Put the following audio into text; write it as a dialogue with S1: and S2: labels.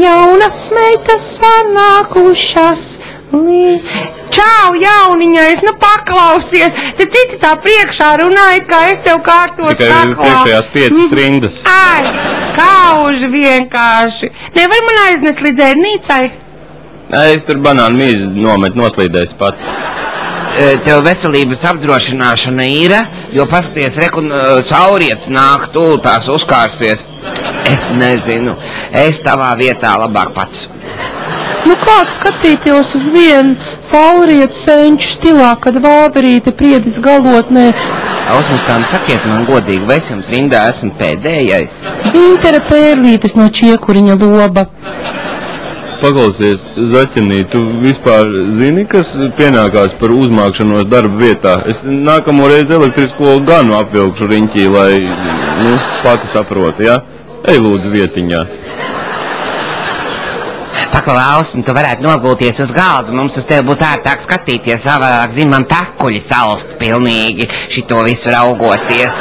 S1: jaunas meitas sanākušas. Čau, jauniņais, nu paklausies, te citi tā priekšā runāja, kā es tev kārtos
S2: kaklā. Tikai priekšējās 5 rindas.
S1: Ai, skauži vienkārši. Nevar man aiznest līdz ērnīcai?
S2: Es tur banānu mīzi noslīdēs pat.
S3: Tev veselības apdrošināšana ir, jo paskaties, sauriets nāk, tūlītās uzkārsies. Es nezinu, es tavā vietā labāk pats.
S1: Nu kāds skatīties uz vienu saurietu senču stilā, kad vāverīte priedis galotnē?
S3: Ausmustām, sakiet man godīgi, vai es jums rindā esmu pēdējais?
S1: Zintere Pērlītes no Čiekuriņa loba.
S2: Paklausies, Zaķenī, tu vispār zini, kas pienākās par uzmākšanos darba vietā? Es nākamo reizi elektrisko ganu apvilkšu riņķī, lai, pati saproti, ja? Ej lūdzu vietiņā.
S3: Paklaus, tu varētu nogulties uz galda, mums uz tevi būtu ērtāk skatīties, savādāk man takuļi salst pilnīgi šito visu raugoties.